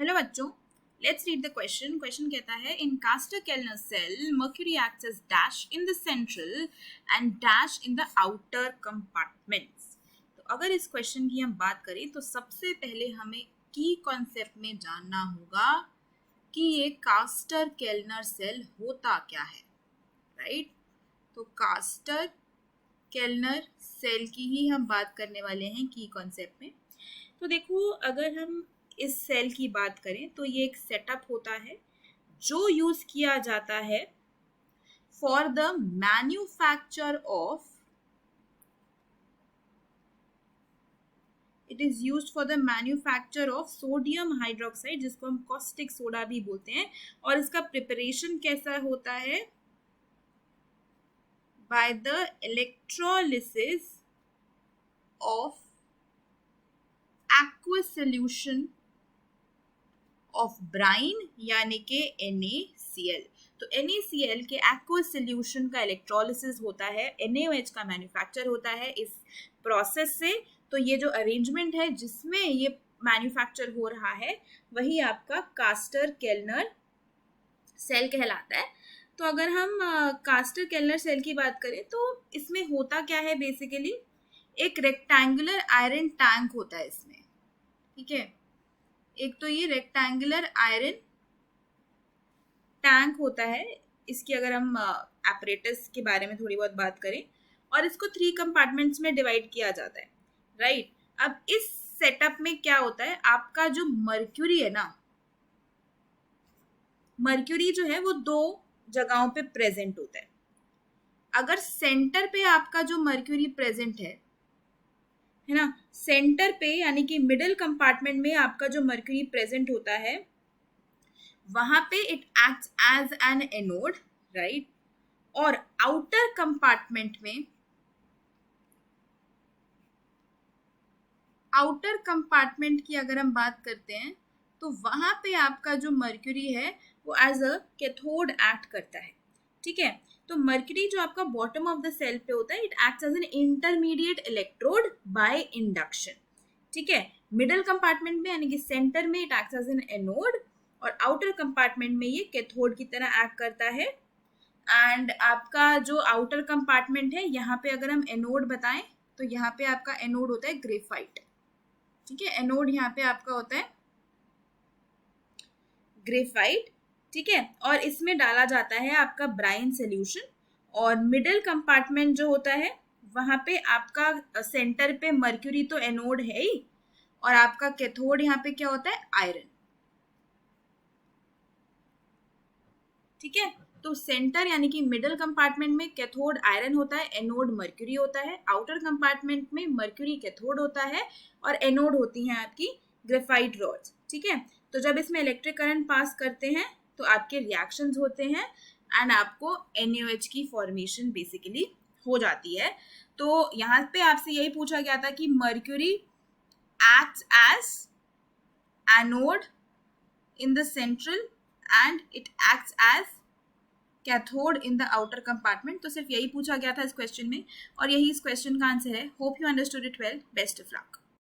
Hello बच्चों, let's read the question. Question कहता है in Castner Kellner cell mercury acts as dash in the central and dash in the outer compartments. तो अगर इस question की हम बात करें तो सबसे पहले हमें की कॉन्सेप्ट में जानना होगा कि ये कास्टर-केल्नर सेल होता क्या है, राइट? तो कास्टर-केल्नर सेल की ही हम बात करने वाले हैं की कॉन्सेप्ट में। तो देखो, अगर हम इस सेल की बात करें तो ये एक सेटअप होता है जो यूज किया जाता है for the manufacture of it is used for the manufacture of sodium hydroxide, जिसको हम कॉस्टिक सोडा भी बोलते हैं। और इसका प्रिपरेशन कैसा होता है? By the electrolysis of aqueous solution of Bryan यानी कि NaCl। तो NaCl के aqueous solution का इलेक्ट्रोलिसिस होता है, NaOH का मैन्युफैक्चर होता है इस प्रोसेस से। तो ये जो अरेंजमेंट है जिसमें ये मैन्युफैक्चर हो रहा है वही आपका कास्टर-केल्नर सेल कहलाता है। तो अगर हम कास्टर-केल्नर सेल की बात करें तो इसमें होता क्या है, बेसिकली एक रेक्टेंगुलर आयरन टैंक होता है इसमें, ठीक है। एक तो ये रेक्टेंगुलर आयरन टैंक होता है, इसकी अगर हम एपरेटस के बारे में थोड़ी बहुत बात करें, और इसको 3 कंपार्टमेंट्स में डिवाइड किया जाता है, राइट। अब इस सेटअप में क्या होता है, आपका जो मर्क्यूरी है ना, मर्क्यूरी जो है वो 2 जगहों पे प्रेजेंट होता है। अगर सेंटर पे आपका जो मर्क्यूरी प्रेजेंट है ना, सेंटर पे यानी कि मिडिल कंपार्टमेंट में आपका जो मर्क्यूरी प्रेजेंट होता है वहां पे it acts as an anode, right. और आउटर कंपार्टमेंट में, आउटर कंपार्टमेंट की अगर हम बात करते हैं तो वहां पे आपका जो मर्क्यूरी है वो एज अ कैथोड एक्ट करता है, ठीक है। तो मर्क्यूरी जो आपका बॉटम ऑफ द सेल पे होता है, it acts as an intermediate electrode by induction, ठीक है। मिडिल कंपार्टमेंट में यानी कि सेंटर में it acts as an anode, और आउटर कंपार्टमेंट में ये कैथोड की तरह एक्ट करता है। एंड आपका जो आउटर कंपार्टमेंट है, यहाँ पे अगर हम एनोड बताएं तो यहाँ पे आपका एनोड होता है ग्रेफाइट, ठीक है। एनोड यहाँ पे आपका होता है ग्रेफाइट, ठीक है। और इसमें डाला जाता है आपका ब्राइन सोल्यूशन। और मिडिल कंपार्टमेंट जो होता है वहां पे आपका सेंटर पे मर्क्यूरी तो एनोड है ही, और आपका कैथोड यहाँ पे क्या होता है, आयरन, ठीक है। तो सेंटर यानी कि मिडिल कंपार्टमेंट में कैथोड आयरन होता है, एनोड मर्क्यूरी होता है। आउटर कंपार्टमेंट में मर्क्यूरी कैथोड होता है और एनोड होती हैं आपकी ग्रेफाइट रॉड्स, ठीक है। तो जब इसमें इलेक्ट्रिक करंट पास करते हैं तो आपके रिएक्शंस होते हैं एंड आपको NaOH की फॉर्मेशन बेसिकली हो जाती है। तो यहाँ पे आपसे यही पूछा गया था कि mercury acts as anode in the central and it acts as cathode in the outer compartment. तो सिर्फ यही पूछा गया था इस क्वेश्चन में, और यही इस क्वेश्चन का आंसर है। Hope you understood it well. Best of luck.